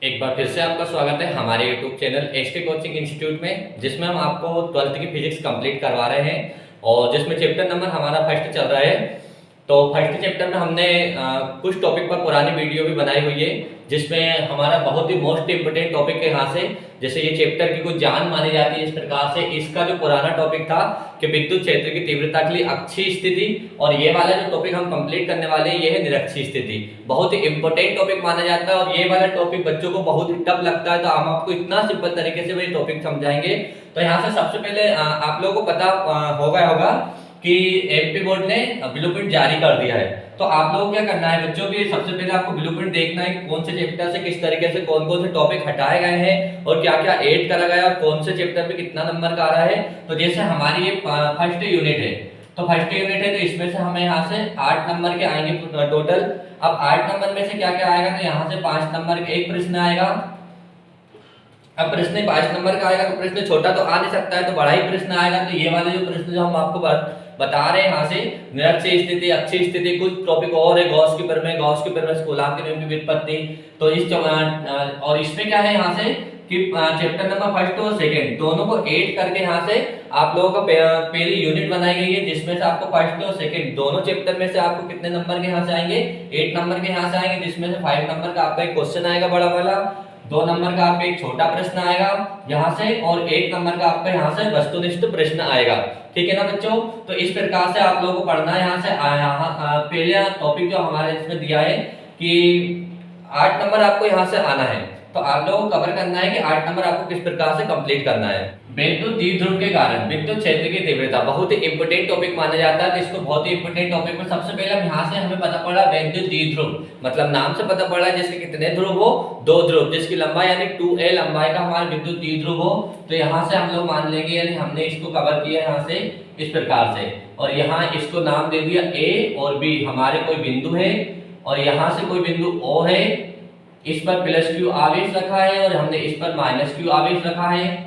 एक बार फिर से आपका स्वागत है हमारे YouTube channel ST coaching institute में, जिसमें हम आपको 12th की फिजिक्स कंप्लीट करवा रहे हैं और जिसमें चैप्टर नंबर हमारा फर्स्ट चल रहा है। तो फर्स्ट चैप्टर में हमने कुछ टॉपिक पर पुरानी वीडियो भी बनाई हुई है, जिसमें हमारा बहुत ही मोस्ट इंपोर्टेंट टॉपिक है यहाँ से, जैसे ये चैप्टर की कुछ जान मानी जाती है। इस प्रकार से इसका जो पुराना टॉपिक था कि विद्युत क्षेत्र की तीव्रता के लिए अक्षीय स्थिति, और ये वाला जो टॉपिक हम कंप्लीट करने वाले हैं ये है निरक्षीय स्थिति। बहुत ही इंपॉर्टेंट टॉपिक माना जाता है और ये वाला टॉपिक बच्चों को बहुत ही टफ लगता है, तो हम आपको इतना सिंपल तरीके से वही टॉपिक समझाएंगे। तो यहाँ से सबसे पहले आप लोगों को पता होगा कि एमपी बोर्ड ने ब्लूप्रिंट जारी कर दिया है। तो आप लोगों को क्या करना है बच्चों की, सबसे पहले आपको ब्लूप्रिंट देखना है कि कौन से चैप्टर से किस तरीके से कौन कौन से टॉपिक हटाए गए हैं और क्या क्या ऐड करा गया और कौन से चैप्टर में कितना नंबर का आ रहा है। तो जैसे हमारी ये फर्स्ट यूनिट है, तो फर्स्ट यूनिट है तो इसमें से हमें यहाँ से 8 नंबर के आएंगे टोटल। अब 8 नंबर में से क्या क्या आएगा, तो यहाँ से 5 नंबर का एक प्रश्न आएगा। अब प्रश्न 5 नंबर का आएगा तो प्रश्न छोटा तो आ नहीं सकता है, तो बड़ा ही प्रश्न आएगा। तो ये वाले जो प्रश्न जो हम आपको बता रहे हैं यहाँ से, निरक्षीय स्थिति, अक्षीय स्थिति, कुछ टॉपिक और है, गॉस की प्रमेय, गॉस की प्रमेय, कूलॉम के नियम की व्युत्पत्ति। तो इस और इसमें क्या है यहाँ से कि चैप्टर नंबर फर्स्ट और सेकंड दोनों को ऐड करके यहाँ से आप लोगों का पहली यूनिट बनाई गई है, जिसमें से आपको फर्स्ट और सेकंड दोनों चैप्टर में से आपको कितने नंबर के यहाँ से आएंगे, 8 नंबर के यहाँ से आएंगे, जिसमें से 5 नंबर का आपका एक क्वेश्चन आएगा बड़ा वाला, 2 नंबर का आपका एक छोटा प्रश्न आएगा यहाँ से, और 1 नंबर का आपका यहाँ से वस्तुनिष्ठ प्रश्न आएगा। ठीक है ना बच्चों। तो इस प्रकार से आप लोगों को पढ़ना है यहाँ से। पहला टॉपिक जो हमारे इसमें दिया है कि 8 नंबर आपको यहाँ से आना है, तो आप लोगों को कवर करना है कि 8 नंबर आपको किस प्रकार से कंप्लीट करना है। विद्युत द्विध्रुव के कारण विद्युत क्षेत्र की तीव्रता बहुत ही इंपोर्टेंट टॉपिक माना जाता है, तो इसको बहुत ही इंपोर्टेंट टॉपिक में सबसे पहले यहाँ से हमें पता पड़ा विद्युत द्विध्रुव, मतलब नाम से पता पड़ा जिसके कितने ध्रुव हो, 2 ध्रुव, जिसकी लंबाई यानी 2a लंबाई का हमारा विद्युत द्विध्रुव हो। तो यहाँ से हम लोग मान लेंगे, यानी हमने इसको कवर किया यहाँ से इस प्रकार से, और यहाँ इसको नाम दे दिया a और b, हमारे कोई बिंदु है और यहाँ से कोई बिंदु o है, इस पर प्लस q आवेश रखा है और हमने इस पर माइनस q आवेश रखा है,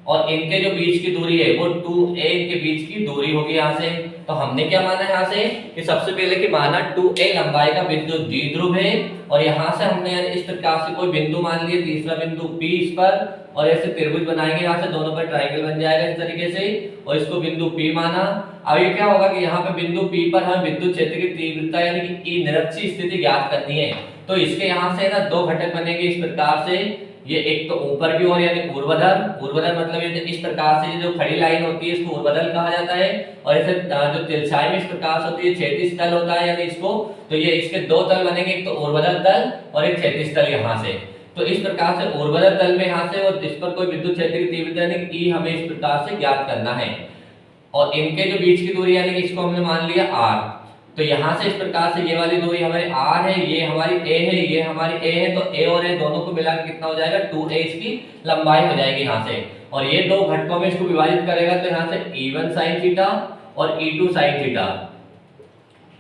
और इनके जो बीच की दूरी है वो 2a के बीच की दूरी होगी यहाँ से। तो हमने क्या माना यहाँ से कि सबसे पहले कि माना 2a लंबाई का विद्युत द्विध्रुव है, और यहाँ से हमने यानी इस प्रकार से कोई बिंदु मान लिया, तीसरा बिंदु P इस पर, और ऐसे त्रिभुज बनाएंगे यहाँ से, दोनों पर ट्रायंगल बन जाएगा इस तरीके से, और इसको बिंदु P माना। अब ये क्या होगा कि यहाँ पे बिंदु P पर हमें विद्युत क्षेत्र की तीव्रता यानी कि निरक्षीय स्थिति ज्ञात करनी है। तो इसके यहाँ से ना 2 घटक बनेंगे इस प्रकार से, ये एक तो ऊपर की ओर यानी ऊर्ध्वाधर, ऊर्ध्वाधर मतलब ये इस प्रकार से जो खड़ी लाइन होती है इसको ऊर्ध्वाधर कहा जाता है, और ऐसे जो तिरछाई में इस प्रकार से होती है क्षैतिज तल होता है यानी इसको, तो ये इसके 2 तल बनेंगे, एक तो ऊर्ध्वाधर तल और एक क्षैतिज तल यहाँ से। तो इस प्रकार से ऊर्ध्वाधर तल में यहाँ से और इस पर कोई विद्युत क्षेत्र की तीव्रता यानी E हमें इस प्रकार से ज्ञात करना है, और इनके जो बीच की दूरी यानी कि इसको हमने मान लिया r। तो यहाँ से इस प्रकार से ये वाली दूरी हमारी r है, ये हमारी a है, ये हमारी a है, तो a और a दोनों को मिलाकर कितना हो जाएगा, 2a इसकी लंबाई हो जाएगी यहाँ से। और ये 2 घटकों में इसको विभाजित करेगा तो यहाँ से E1 sin थीटा और E2 sin थीटा।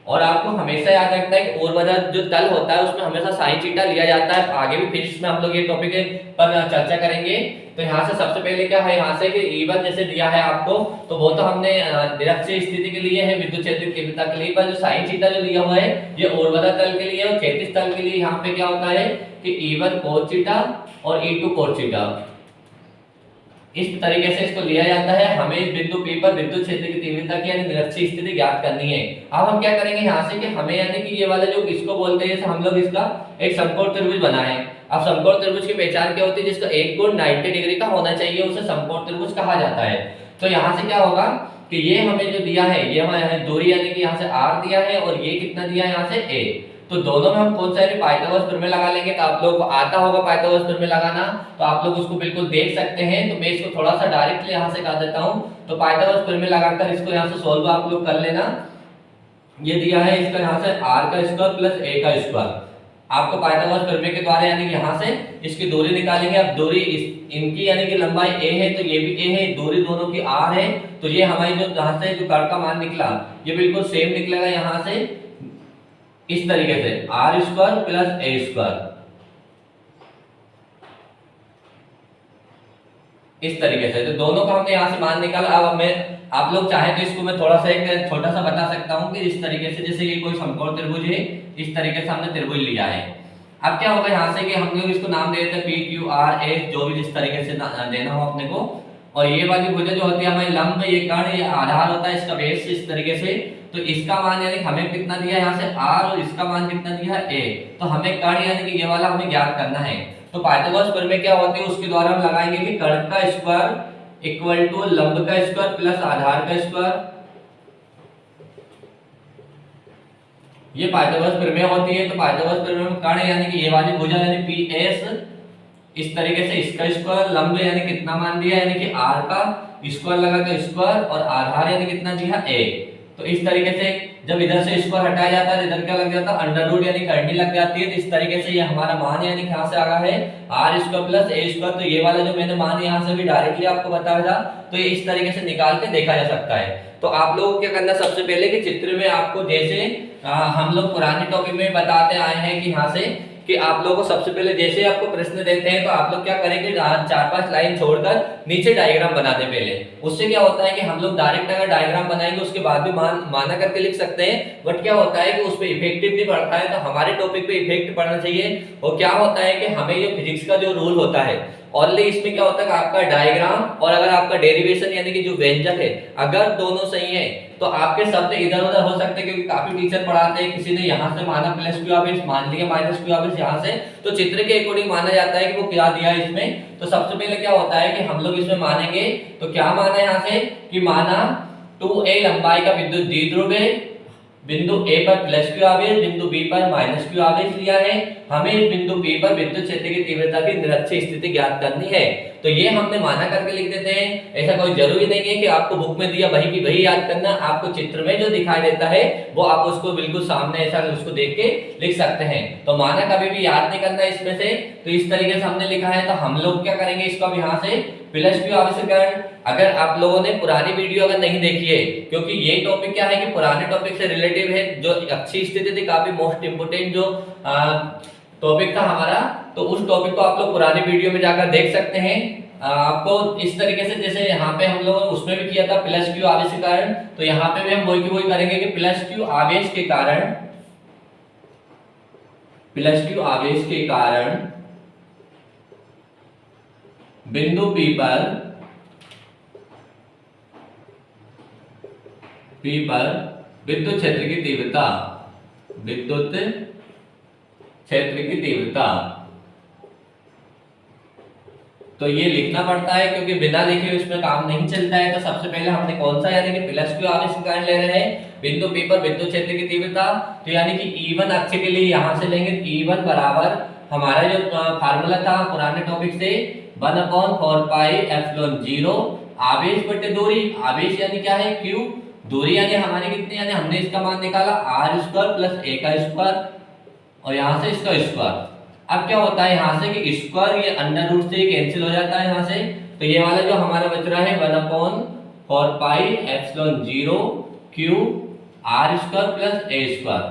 और आपको हमेशा याद रखना है कि ऊर्ध्वाधर जो तल होता है उसमें हमेशा साइन थीटा लिया जाता है। आगे भी फिजिक्स में हम लोग ये टॉपिक पर चर्चा करेंगे। तो यहाँ से सबसे पहले क्या है, यहाँ से कि E1 जैसे दिया है आपको, तो वो तो हमने निरक्षीय स्थिति के लिए है, विद्युत क्षेत्र की तीव्रता के लिए, पर जो साइन थीटा जो लिया हुआ है ये ऊर्ध्वाधर तल के लिए और क्षैतिज तल के लिए यहाँ पे क्या होता है कि E1 cos थीटा और E2 cos थीटा, इस तरीके से इसको लिया जाता है। हमें इस बिंदु P पर विद्युत क्षेत्र की तीव्रता की यानी निरक्षीय स्थिति ज्ञात करनी है। अब हम क्या करेंगे यहाँ से कि हमें यानी कि ये वाला जो इसको बोलते हैं, जैसे हम लोग इसका एक समकोण त्रिभुज बनाए। अब समकोण त्रिभुज की पहचान क्या होती है, जिसका एक कोण 90 डिग्री का होना चाहिए उसे समकोण त्रिभुज कहा जाता है। तो यहाँ से क्या होगा कि ये हमें जो दिया है, ये हमारे दूरी यानी कि यहाँ से r दिया है और ये कितना दिया है यहाँ से a, तो दोनों में हम कौन सा पाइथागोरस प्रमेय लगा लेंगे। तो आप लोगों को आता होगा पाइथागोरस प्रमेय लगाना, तो आप लोग उसको बिल्कुल देख सकते हैं। तो मैं इसको थोड़ा सा डायरेक्टली यहाँ से कर देता हूँ। तो पाइथागोरस प्रमेय लगाकर इसको यहाँ से सोल्व आप लोग कर लेना। ये दिया है इसका यहाँ से r का स्क्वायर प्लस a का स्क्वायर, आपको पाइथागोरस प्रमेय के द्वारा यानी यहाँ से इसकी दूरी निकालेंगे। अब दूरी इनकी यानी कि लंबाई a है तो ये भी a है, दूरी दोनों की r है, तो ये हमारी जो यहाँ से जो कर्ण का मान निकला ये बिल्कुल सेम निकलेगा यहाँ से इस तरीके से, r square plus a square, इस तरीके से। तो दोनों का हमने यहाँ से मान निकाला। अब मैं आप लोग चाहे तो इसको मैं थोड़ा सा एक छोटा सा बता सकता हूँ कि इस तरीके से, जैसे ये कोई समकोण त्रिभुज है, इस तरीके से हमने त्रिभुज लिया है। अब क्या होगा यहाँ से कि हम लोग इसको नाम दे देते हैं पी क्यू आर एस, जो भी जिस तरीके से देना हो अपने को। और ये वाली भुजा जो होती है हमारी लंब, ये कर्ण, ये आधार होता है इसका बेस इस तरीके से। तो इसका मान यानी हमें कितना दिया है यहाँ से r, और इसका मान कितना दिया है a। तो हमें कर्ण यानी कि ये वाला हमें ज्ञात करना है। तो पाइथागोरस प्रमेय क्या होती है, उसके द्वारा हम लगाएंगे कि कर्ण का स्क्वायर इक्वल टू लंब का स्क्वायर प्लस आधार का स्क्वायर। ये पाइथागोरस प्रमेय होती है। तो पाइथागोरस प्रमेय में कर्ण यानी कि ये वाली भुजा यानी पी एस, इस तरीके से इसका स्क्वायर, लंब यानी कितना मान दिया यानी कि r का स्क्वायर लगा के स्क्वायर, और आधार यानी कितना दिया a। तो इस तरीके से जब इधर से स्क्वायर हटाया जाता है इधर क्या लग जाता है, अंडर रूट यानी करनी लग जाती है। तो इस तरीके से ये हमारा मान यानी कहां से आ रहा है, r square plus a square. तो ये वाला जो मैंने मान यहाँ से भी डायरेक्टली आपको बताया था, तो ये इस तरीके से निकाल के देखा जा सकता है। तो आप लोगों को क्या करना, सबसे पहले कि चित्र में आपको जैसे हम लोग पुराने टॉपिक में बताते आए हैं कि यहाँ से कि आप लोगों को सबसे पहले जैसे आपको प्रश्न देते हैं तो आप लोग क्या करेंगे, 4-5 लाइन छोड़कर नीचे डायग्राम बना दें पहले। उससे क्या होता है कि हम लोग डायरेक्ट अगर डायग्राम बनाएंगे उसके बाद भी माना करके लिख सकते हैं, बट क्या होता है कि उस पर इफेक्टिव नहीं पड़ता है। तो हमारे टॉपिक पे इफेक्ट पड़ना चाहिए। और क्या होता है कि हमें ये फिजिक्स का जो रूल होता है, ओनली इसमें क्या होता है कि आपका डायग्राम और अगर आपका डेरिवेशन यानी कि जो व्यंजक है अगर दोनों सही है तो आपके शब्द इधर उधर हो सकते हैं, क्योंकि काफी टीचर पढ़ाते हैं, किसी ने यहाँ से माना प्लस क्यू आवेश, मान लिया माइनस क्यू आवेश यहाँ से, तो चित्र के अकॉर्डिंग माना जाता है कि वो क्या दिया है इसमें। तो सबसे पहले क्या होता है कि हम लोग इसमें मानेंगे, तो क्या माना यहाँ से कि माना 2a लंबाई का विद्युत द्विध्रुव है, बिंदु A पर प्लस क्यू आवेश, बिंदु B पर माइनस क्यू आवेश लिया है। हमें इस बिंदु P पर विद्युत क्षेत्र की तीव्रता की निरक्षीय स्थिति ज्ञात करनी है। तो ये हमने माना करके लिख देते हैं। ऐसा कोई जरूरी नहीं है कि आपको बुक में दिया वही की वही याद करना, आपको चित्र में जो दिखाई देता है वो आप उसको बिल्कुल सामने ऐसा उसको देख के लिख सकते हैं। तो माना कभी भी याद नहीं करना इसमें से। तो इस तरीके से हमने लिखा है। तो हम लोग क्या करेंगे, इसको अब यहाँ से प्लस क्यू आवेश करण। अगर आप लोगों ने पुरानी वीडियो अगर नहीं देखी है, क्योंकि ये टॉपिक क्या है कि पुराने टॉपिक से रिलेटिव है, जो अच्छी स्थिति थी, काफी मोस्ट इंपोर्टेंट जो टॉपिक था हमारा, तो उस टॉपिक को आप लोग पुरानी वीडियो में जाकर देख सकते हैं। आपको इस तरीके से जैसे यहाँ पे हम लोगों ने उसमें भी किया था प्लस क्यू आवेश के कारण, तो यहाँ पे भी हम वही की वही करेंगे कि प्लस क्यू आवेश के कारण बिंदु P पर विद्युत क्षेत्र की तीव्रता, तो ये लिखना पड़ता है क्योंकि बिना लिखे उसमें काम नहीं चलता है। तो सबसे पहले हमने कौन सा यानी कि प्लस क्यू आवेश के कारण ले रहे हैं, बिंदु P पर विद्युत क्षेत्र की तीव्रता। तो यानी कि E1 अक्ष के लिए यहां से लेंगे, E1 बराबर हमारा जो फार्मूला था पुराने टॉपिक से 1/4 पाई एप्सिलॉन 0 आवेश बटे दूरी। आवेश यानी क्या है, Q, दूरी यानी हमारी कितनी, यानी हमने इसका मान निकाला r स्क्वायर प्लस a का स्क्वायर, और यहाँ से इसका स्क्वायर। अब क्या होता है यहाँ से कि स्क्वायर ये अंडर रूट से कैंसिल हो जाता है यहाँ से। तो ये वाला जो हमारा बच रहा है 1/4 pi epsilon 0 q r square plus a square.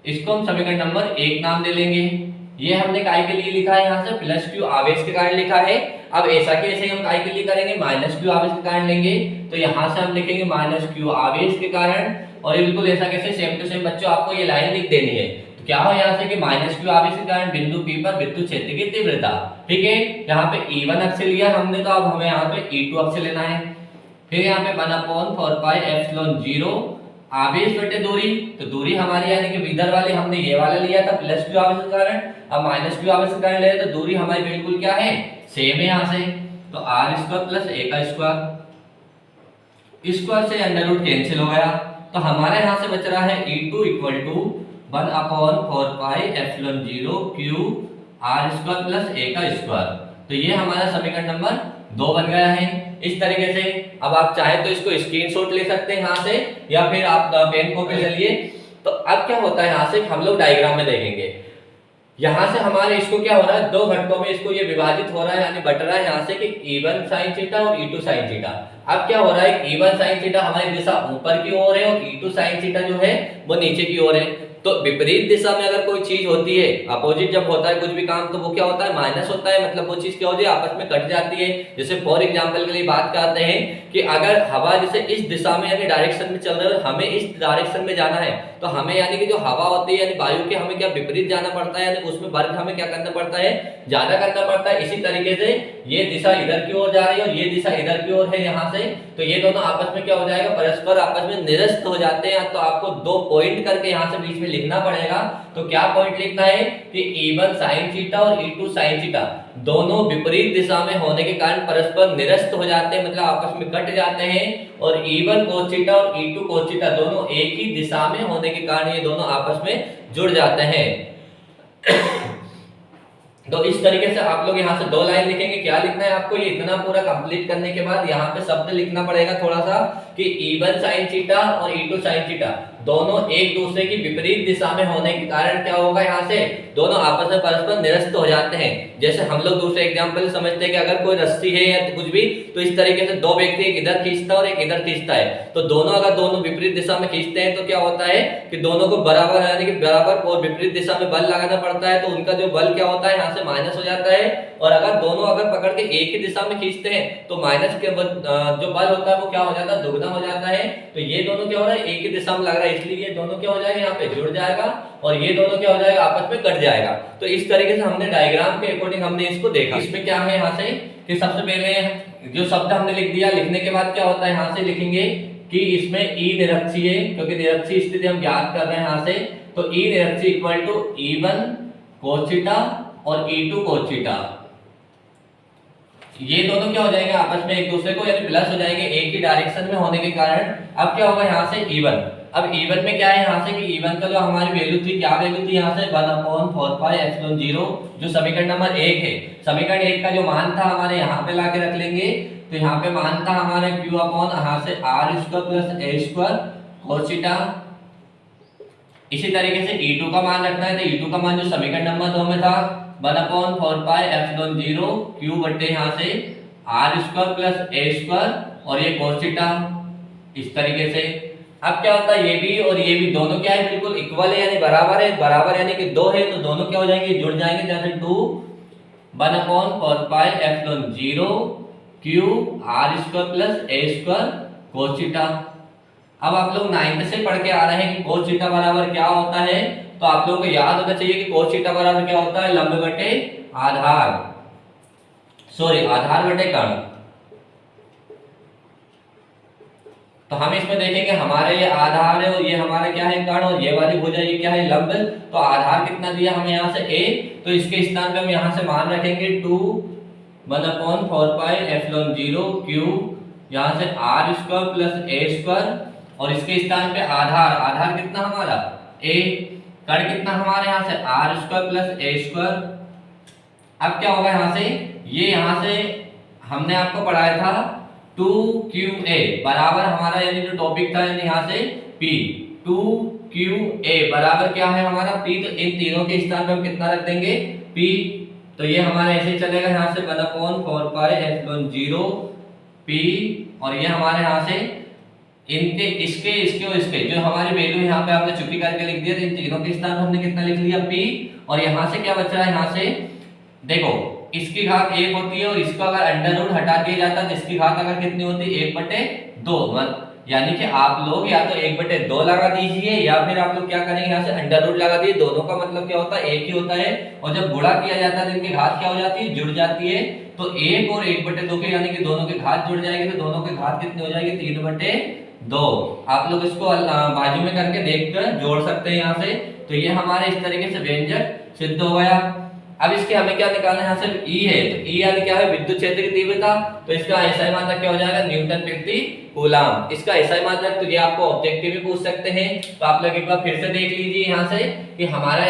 इसको हम समीकरण नंबर 1 नाम दे लेंगे। ये हमने काय के लिए लिखा है, यहाँ से प्लस क्यू आवेश के कारण लिखा है। अब ऐसा कि ऐसे हम काय के लिए करेंगे, माइनस क्यू आवेश के कारण लेंगे। तो यहाँ से हम लिखेंगे माइनस क्यू आवेश के कारण, और ये बिल्कुल ऐसा कैसे सेम टू सेम बच्चों आपको ये लाइन लिख देनी है। तो क्या हो यहाँ से कि माइनस क्यू आवेश के कारण बिंदु P पर विद्युत क्षेत्र की तीव्रता। ठीक है, यहाँ पे E1 अक्ष लिया हमने, तो अब हमें यहाँ पे E2 अक्ष लेना है। फिर यहाँ पे 1/4 पाई एप्सिलॉन 0 आवेश बटे दूरी। तो दूरी हमारी यानी कि इधर वाले हमने ये वाला लिया था प्लस क्यू आवेश के कारण, अब माइनस क्यू आवेश के कारण ले रहे, तो दूरी हमारी बिल्कुल क्या है, सेम है यहाँ से। तो r स्क्वायर प्लस a का स्क्वायर से अंडर रूट कैंसिल हो गया। तो हमारे यहाँ से बच रहा है E2 equal to 1/4 pi epsilon 0 q r square plus a का स्क्वायर। तो ये हमारा समीकरण नंबर 2 बन गया है इस तरीके से। अब आप चाहे तो इसको स्क्रीनशॉट ले सकते हैं यहाँ से, या फिर आप पेन कॉपी ले लिए। तो अब क्या होता है यहाँ से हम लोग डायग्राम में देखेंगे, यहाँ से हमारे इसको क्या हो रहा है, दो घटकों में इसको ये विभाजित हो रहा है, यानी बट रहा है यहाँ से कि E1 sin थीटा और E2 sin थीटा। अब क्या हो रहा है, E1 sin थीटा हमारी दिशा ऊपर की ओर है और E2 sin थीटा जो है वो नीचे की ओर है। तो विपरीत दिशा में अगर कोई चीज होती है, अपोजिट जब होता है कुछ भी काम, तो वो क्या होता है, माइनस होता है, मतलब वो चीज क्या होती है, आपस में कट जाती है। जैसे फॉर एग्जांपल के लिए बात करते हैं कि अगर हवा जैसे इस दिशा में यानी डायरेक्शन में चल रही है, हमें इस डायरेक्शन में जाना है, तो हमें यानी कि जो हवा होती है यानी वायु के हमें क्या विपरीत जाना पड़ता है, यानी उसमें वर्ग हमें क्या करना पड़ता है, ज्यादा करना पड़ता है। इसी तरीके से ये दिशा इधर की ओर जा रही है और ये दिशा इधर की ओर है यहाँ से, तो ये दोनों आपस में क्या हो जाएगा, परस्पर आपस में निरस्त हो जाते हैं। तो आपको दो पॉइंट करके यहाँ से बीच में लिखना पड़ेगा। तो क्या पॉइंट लिखना है कि E1 sin थीटा और E2 sin थीटा दोनों विपरीत दिशा में होने के कारण परस्पर निरस्त हो जाते हैं, मतलब आपस में कट जाते हैं। और E1 cos थीटा और E2 cos थीटा दोनों एक ही दिशा में होने के कारण ये दोनों आपस में जुड़ जाते हैं। तो इस तरीके से आप लोग यहाँ से दो लाइन लिखेंगे। क्या लिखना है आपको, ये इतना पूरा कंप्लीट करने के बाद यहाँ पे शब्द लिखना पड़ेगा थोड़ा सा कि E1 sin थीटा और E2 sin थीटा दोनों एक दूसरे की विपरीत दिशा में होने के कारण क्या होगा, यहाँ से दोनों आपस में परस्पर निरस्त हो जाते हैं। जैसे हम लोग दूसरे एग्जांपल समझते हैं कि अगर कोई रस्सी है या कुछ भी, तो इस तरीके से दो व्यक्ति एक इधर खींचता है और एक इधर खींचता है, तो दोनों अगर दोनों विपरीत दिशा में खींचते हैं तो क्या होता है कि दोनों को बराबर यानी कि बराबर और विपरीत दिशा में बल लगाना पड़ता है, तो उनका जो बल क्या होता है यहाँ से माइनस हो जाता है। और अगर दोनों अगर पकड़ के एक ही दिशा में खींचते हैं तो माइनस के जो बल होता है वो क्या हो जाता है, दुगना हो जाता है। तो ये दोनों क्या हो रहा है, एक ही दिशा में लग रहा है, इसलिए ये दोनों क्या हो जाएगा, यहाँ पे जुड़ जाएगा और ये दोनों क्या हो जाएगा, आपस में कट जाएगा। तो इस तरीके से हमने डायग्राम के अकॉर्डिंग हमने इसको देखा। इसमें क्या है यहाँ से कि सबसे पहले जो शब्द हमने लिख दिया, लिखने के बाद क्या होता है, यहाँ से लिखेंगे कि इसमें E निरक्षीय है, क्योंकि निरक्षीय स्थिति हम ज्ञात कर रहे हैं यहाँ से। तो E निरक्षीय equal to E1 cos theta और E2 cos थीटा, ये दोनों क्या हो जाएंगे आपस में एक दूसरे को यानी प्लस हो जाएंगे एक ही डायरेक्शन में होने के कारण। अब क्या होगा यहाँ से E1, अब E1 में क्या है यहाँ से कि E1 का जो हमारी वैल्यू थी, क्या वैल्यू थी यहाँ से 1/4πε0, जो समीकरण नंबर 1 है। समीकरण 1 का जो मान था हमारे यहाँ पे लाके रख लेंगे, तो यहाँ पे मान था हमारे Q अपॉन यहाँ से r² + a² cos थीटा। इसी तरीके से E2 का मान रखना है, तो E2 का मान जो समीकरण नंबर 2 में था 1/4πε0 Q बटे यहाँ से r² + a² और ये cos थीटा। इस तरीके से अब क्या होता है, ये भी और ये भी दोनों क्या है, बिल्कुल इक्वल है यानी बराबर है, बराबर यानी कि दो है, तो दोनों क्या हो जाएंगे, जुड़ जाएंगे। जैसे 1/4πε0 Q r² + a² cos theta. अब आप लोग 9th से पढ़ के आ रहे हैं कि cos थीटा बराबर क्या होता है, तो आप लोगों को याद होना चाहिए कि cos थीटा बराबर क्या होता है, लंब बटे आधार, सॉरी आधार बटे कर्ण। तो हम इसमें देखेंगे हमारे ये आधार है और ये हमारा क्या है, कर्ण, और ये वाली भुजा ये क्या है, लंब। तो आधार कितना दिया हमें यहाँ से a, तो इसके स्थान पे हम यहाँ से मान रखेंगे 1/4πε0 Q यहाँ से r² + a², और इसके स्थान पे आधार, आधार कितना हमारा a, कर्ण कितना हमारे यहाँ से r² + a²। अब क्या होगा यहाँ से, ये यहाँ से हमने आपको पढ़ाया था 2QA बराबर हमारा यानी जो टॉपिक था यानी यहाँ से P, 2QA बराबर क्या है हमारा P, तो इन तीनों के स्थान पे हम कितना रख देंगे P। तो ये हमारा ऐसे चलेगा यहाँ से 1/4πε0 P, और ये हमारे यहाँ से इनके इसके इसके और इसके जो हमारी वैल्यू यहाँ पे आपने चुपी करके लिख दिया, तो इन तीनों के स्थान हमने कितना लिख लिया P। और यहाँ से क्या बच रहा है, यहाँ से देखो इसकी घात 1 होती है और इसको अगर अंडर रूट हटा दिया जाता है तो इसकी घात अगर कितनी होती है 1/2, यानी कि आप लोग या तो 1/2 लगा दीजिए या फिर आप लोग क्या करेंगे यहाँ से अंडर रूट लगा दीजिए। दोनों का मतलब क्या होता है, एक ही होता है, और जब गुणा किया जाता है तो इनकी घात क्या हो जाती है, जुड़ जाती है। तो 1 और 1/2 के यानी कि दोनों की घात जुड़ जाएगी, तो दोनों की घात कितनी हो जाएगी 3/2। आप लोग इसको बाजू में करके देखकर जोड़ सकते हैं यहाँ से। तो ये हमारे इस तरीके से व्यंजक सिद्ध हो गया। अब इसके हमें क्या निकालना है, यहाँ से E है, तो E यानी क्या है, विद्युत क्षेत्र की तीव्रता। तो इसका ऐसा मात्रक क्या हो जाएगा, न्यूटन प्रति कूलम। इसका ऐसा मात्रक तो ये आपको ऑब्जेक्टिव भी पूछ सकते हैं। तो आप लोग एक बार फिर से देख लीजिए यहाँ से कि हमारा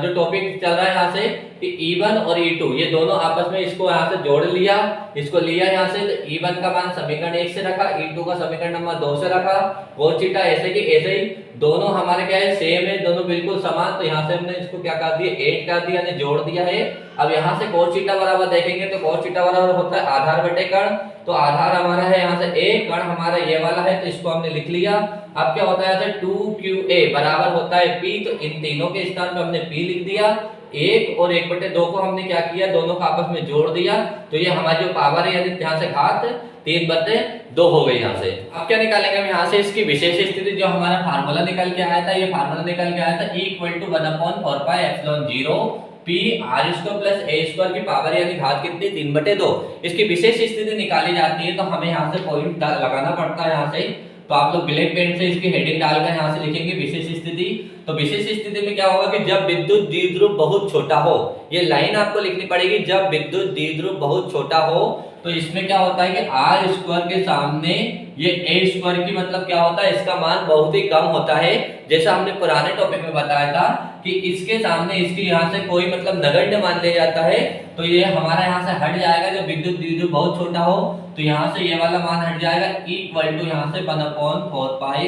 जो टॉपिक चल रहा है यहाँ से कि E1 और E2 ये दोनों आपस में इसको यहाँ से जोड़ लिया, इसको लिया यहाँ से। तो E1 का मान समीकरण 1 से रखा, E2 का समीकरण नंबर 2 से रखा, cos थीटा ऐसे कि ऐसे ही दोनों हमारे क्या है, सेम है, दोनों बिल्कुल समान। तो यहाँ से हमने इसको क्या कर दिया, 8 कर दिया, यानी जोड़ दिया है। अब यहाँ से cos थीटा बराबर देखेंगे तो cos थीटा बराबर होता है आधार बटे कर्ण, तो आधार हमारा है यहाँ से a, कर्ण हमारा ये वाला है तो इसको हमने लिख लिया। अब क्या होता है यहाँ से 2qa बराबर होता है p, तो इन तीनों के स्थान पे हमने p लिख दिया। 1 और 1/2 को हमने क्या किया, दोनों को आपस में जोड़ दिया, तो ये हमारी जो पावर है यानी यहाँ से घात 3/2 हो गई। यहाँ से अब क्या निकालेंगे हम यहाँ से इसकी विशेष स्थिति, जो हमारा फार्मूला निकल के आया था, ये फार्मूला निकल के आया था E = 1/4 pi epsilon 0 p r² plus a² की पावर यानी घात कितनी 3/2। इसकी विशेष स्थिति निकाली जाती है तो हमें यहाँ से पॉइंट लगाना पड़ता है। यहाँ से तो आप लोग ब्लैक पेन से इसकी हेडिंग डालकर यहाँ से लिखेंगे विशेष स्थिति। तो विशेष स्थिति में क्या होगा कि जब विद्युत द्विध्रुव बहुत छोटा हो, ये लाइन आपको लिखनी पड़ेगी, जब विद्युत द्विध्रुव बहुत छोटा हो तो इसमें क्या होता है कि r² के सामने ये a² की मतलब क्या होता है, इसका मान बहुत ही कम होता है। जैसा हमने पुराने टॉपिक में बताया था कि इसके सामने इसकी यहाँ से कोई मतलब नगण्य मान लिया जाता है, तो ये हमारा यहाँ से हट जाएगा। जब विद्युत द्विध्रुव बहुत छोटा हो तो यहाँ से ये वाला मान हट जाएगा, E यहाँ से 1/4 पाई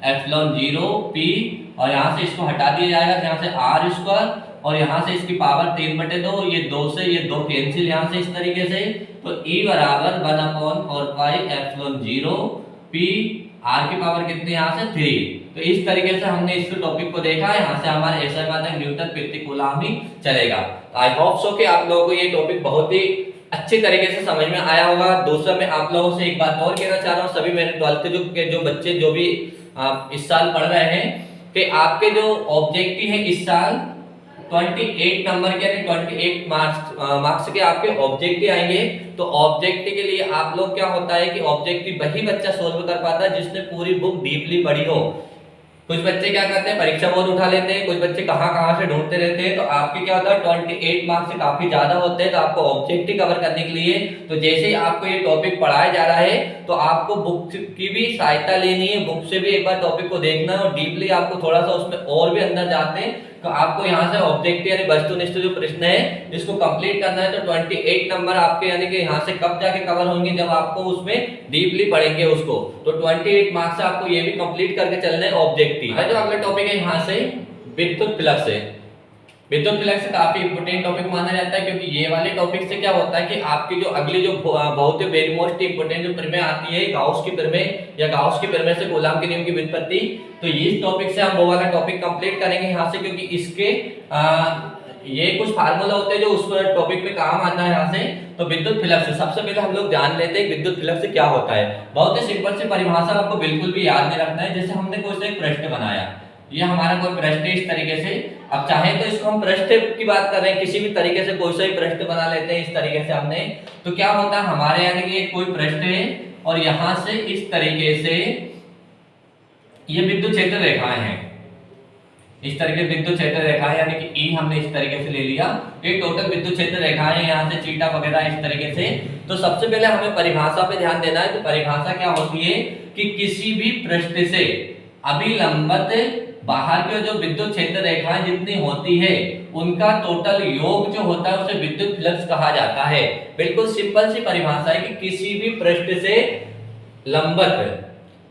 एप्सिलॉन 0 p, और यहाँ से इसको हटा दिया जाएगा, यहाँ से r² और यहाँ से इसकी पावर 3/2, ये 2 से ये 2 कैंसिल यहाँ से इस तरीके से, तो E बराबर 1/4 पाई एप्सिलॉन 0 p, r की पावर कितनी यहाँ से 3। तो इस तरीके से हमने इस टॉपिक को देखा है। यहाँ से हमारा ऐसा बात है न्यूटन प्रति कूलम ही चलेगा। तो आई होप सो कि आप लोगों को ये टॉपिक बहुत ही अच्छी तरीके से समझ में आया होगा। दूसरा मैं आप लोगों से एक बात और कहना चाह रहा हूँ, सभी मेरे 12th के जो बच्चे जो भी इस साल पढ़ रहे हैं कि आपके जो ऑब्जेक्टिव है इस साल 28 नंबर के यानी 28 मार्क्स के आपके ऑब्जेक्टिव आएंगे। तो ऑब्जेक्टिव के लिए आप लोग क्या होता है कि ऑब्जेक्टिव वही बच्चा सोल्व कर पाता है जिसने पूरी बुक डीपली पढ़ी हो। कुछ बच्चे क्या करते हैं, परीक्षा बोर्ड उठा लेते हैं, कुछ बच्चे कहां से ढूंढते रहते हैं। तो आपके क्या होता है 28 मार्क्स से काफी ज्यादा होते हैं, तो आपको ऑब्जेक्टिव कवर करने के लिए तो जैसे ही आपको ये टॉपिक पढ़ाया जा रहा है तो आपको बुक की भी सहायता लेनी है, बुक से भी एक बार टॉपिक को देखना है और डीपली आपको थोड़ा सा उसमें और भी अंदर जाते हैं। तो आपको यहाँ से ऑब्जेक्टिव यानी वस्तुनिष्ठ जो प्रश्न है इसको कंप्लीट करना है। तो 28 नंबर आपके यानी कि यहाँ से कब जाके कवर होंगे, जब आपको उसमें डीपली पढ़ेंगे उसको। तो 28 मार्क्स से आपको ये भी कंप्लीट करके चलना है ऑब्जेक्टिव। जो अगला टॉपिक है यहाँ से विद्युत फ्लक्स है। विद्युत फ्लक्स काफी इंपोर्टेंट टॉपिक माना जाता है, क्योंकि ये वाले टॉपिक से क्या होता है कि आपकी जो अगली जो बहुत ही वेरी मोस्ट इंपोर्टेंट जो प्रमेय आती है गाउस की प्रमेय या गाउस की प्रमेय से कूलम के नियम की व्युत्पत्ति, तो इस टॉपिक से हम वो वाला टॉपिक कंप्लीट करेंगे यहाँ से, क्योंकि इसके ये कुछ फार्मूला होते हैं जो उस टॉपिक में काम आता है। यहाँ से तो विद्युत फ्लक्स सबसे पहले हम लोग जान लेते हैं विद्युत फ्लक्स क्या होता है। बहुत ही सिंपल सी परिभाषा आपको बिल्कुल भी याद नहीं रखना है। जैसे हमने कोई से एक प्रश्न बनाया, ये हमारा कोई प्रश्न इस तरीके से, अब चाहे तो इसको हम प्रश्न की बात कर रहे हैं, किसी भी तरीके से कोई सा भी प्रश्न बना लेते हैं इस तरीके से हमने। तो क्या होता है हमारे यानी कि कोई प्रश्न है और यहाँ से इस तरीके से ये विद्युत क्षेत्र रेखाएं हैं, इस तरीके विद्युत क्षेत्र रेखाएं यानी कि ई हमने इस तरीके से ले लिया। ये टोटल विद्युत क्षेत्र रेखाएं यहाँ से चीटा वगैरह इस तरीके से। तो सबसे पहले हमें परिभाषा पे ध्यान देना है। तो परिभाषा क्या होती है कि किसी भी पृष्ठ से अभिलंबित बाहर के जो विद्युत क्षेत्र रेखाएं जितनी होती है उनका टोटल योग जो होता है उसे विद्युत फ्लक्स कहा जाता है। बिल्कुल सिंपल सी परिभाषा है कि किसी भी पृष्ठ से लंबित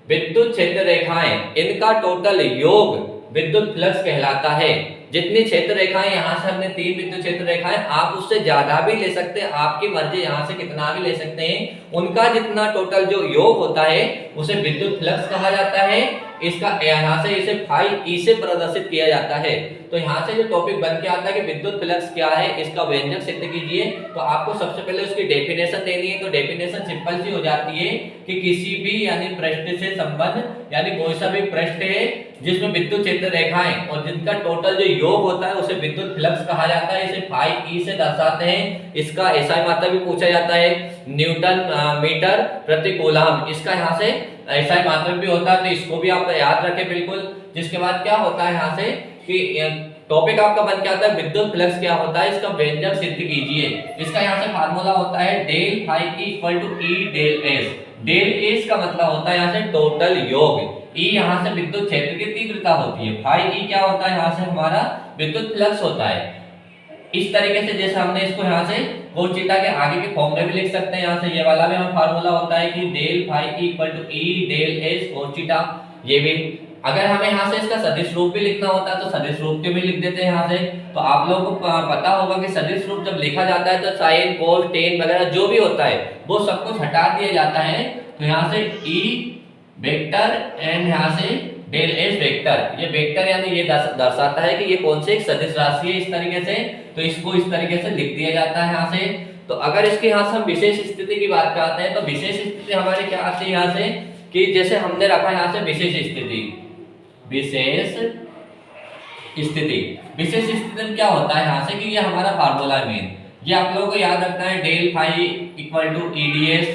विद्युत क्षेत्र रेखाएं इनका टोटल योग विद्युत फ्लक्स कहलाता है। जितनी क्षेत्र रेखाएं यहाँ से हमने 3 विद्युत क्षेत्र रेखाएं, आप उससे ज्यादा भी ले सकते हैं, आपकी मर्जी, यहाँ से कितना भी ले सकते हैं। उनका जितना टोटल जो योग होता है उसे विद्युत फ्लक्स कहा जाता है। इसका यहाँ से इसे फाई ई से प्रदर्शित किया जाता है। तो यहाँ से जो टॉपिक बन के आता है कि विद्युत फ्लक्स क्या है, इसका व्यंजक सिद्ध कीजिए। तो आपको सबसे पहले उसकी डेफिनेशन देनी है। तो डेफिनेशन सिंपल सी हो जाती है कि किसी भी यानी पृष्ठ से संबंध यानी कोई सा भी पृष्ठ है जिसमें विद्युत क्षेत्र रेखाएं और जिनका टोटल जो योग होता है उसे विद्युत फ्लक्स कहा जाता है। इसे फाई ई से दर्शाते हैं। इसका एसआई मात्रा भी पूछा जाता है, न्यूटन मीटर प्रति कूलम, इसका यहाँ से ऐसा ही मात्रक भी होता है। तो इसको भी आप याद रखें बिल्कुल। जिसके बाद क्या होता है यहाँ से कि टॉपिक आपका बन के आता है विद्युत फ्लक्स क्या होता है, इसका व्यंजक सिद्ध कीजिए। इसका यहाँ से फार्मूला होता है del phi equal to E del S. Del S का मतलब होता है यहाँ से टोटल योग, ई यहाँ से विद्युत क्षेत्र की तीव्रता होती है, फाई ई क्या होता है यहाँ से हमारा विद्युत फ्लक्स होता है। इस तरीके से जैसे हमने इसको यहाँ से cos थीटा के आगे के फॉर्म में भी लिख सकते हैं। यहाँ से ये वाला भी हम फार्मूला होता है कि del phi equal to E del S cos theta, ये भी अगर हमें यहाँ से इसका सदिश रूप भी लिखना होता है तो सदिश रूप के भी लिख देते हैं यहाँ से। तो आप लोगों को पता होगा कि सदिश रूप जब लिखा जाता है तो साइन कोस टेन वगैरह जो भी होता है वो सब कुछ हटा दिया जाता है। तो यहाँ से ई वेक्टर एंड यहाँ से डेल एस वेक्टर, ये वेक्टर यानी ये दर्शाता है कि ये कौन से एक सदिश राशि है इस तरीके से, तो इसको इस तरीके से लिख दिया जाता है यहाँ से। तो अगर इसके यहाँ से हम विशेष स्थिति की बात करते हैं तो विशेष स्थिति हमारी क्या आती है यहाँ से कि जैसे हमने रखा यहाँ से विशेष स्थिति, विशेष स्थिति, विशेष स्थिति में क्या होता है यहाँ से कि ये हमारा फार्मूला है मेन, ये आप लोगों को याद रखना है del phi equal to E D S,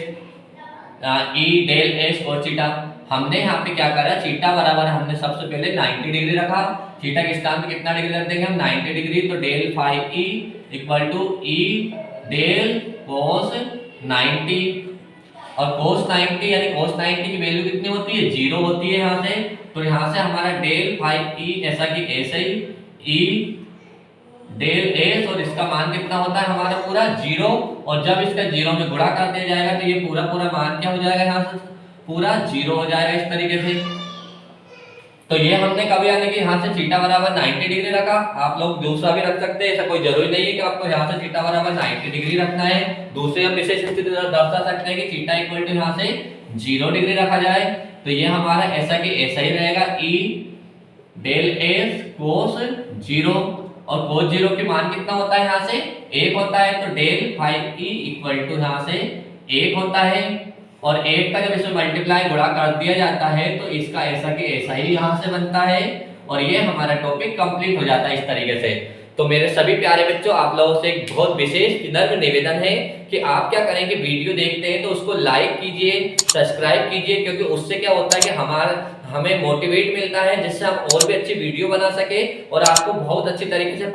E del S और चीटा। हमने यहाँ पे क्या करा, चीटा बराबर हमने सबसे पहले 90 डिग्री रखा, चीटा के स्थान पे कितना डिग्री रख देंगे हम 90 डिग्री, तो del phi E equal to E del cos 90, और कोस 90 यानी कोस 90 की वैल्यू कितनी होती है 0 होती है यहाँ से। तो यहाँ से हमारा डेल फाई ई ऐसा कि ऐसे ही ई डेल एस और इसका मान कितना होता है हमारा पूरा 0, और जब इसका 0 में गुणा कर दिया जाएगा तो ये पूरा मान क्या हो जाएगा यहाँ से पूरा 0 हो जाएगा इस तरीके से। तो ये हमने कब यानी कि यहाँ से थीटा बराबर 90 डिग्री रखा, आप लोग दूसरा भी रख सकते हैं, ऐसा कोई जरूरी नहीं है कि आपको यहाँ से थीटा बराबर 90 डिग्री रखना है। दूसरे हम विशेष स्थिति दर्शा सकते हैं कि थीटा इक्वल टू यहाँ से 0 डिग्री रखा जाए, तो ये हमारा ऐसा कि ऐसा ही रहेगा ई डेल एस कोस 0, और कोस 0 के मान कितना होता है यहाँ से 1 होता है, तो del phi E equal to यहाँ से 1 होता है, और 1 का जब इसमें मल्टीप्लाई गुणा कर दिया जाता है तो इसका ऐसा कि ऐसा ही यहाँ से बनता है, और ये हमारा टॉपिक कंप्लीट हो जाता है इस तरीके से। तो मेरे सभी प्यारे बच्चों, आप लोगों से एक बहुत विशेष विनम्र निवेदन है कि आप क्या करेंगे, वीडियो देखते हैं तो उसको लाइक कीजिए, सब्सक्राइब कीजिए, क्योंकि उससे क्या होता है कि हमें मोटिवेट मिलता है जिससे हम और भी अच्छी वीडियो बना सके और आपको बहुत अच्छी तरीके से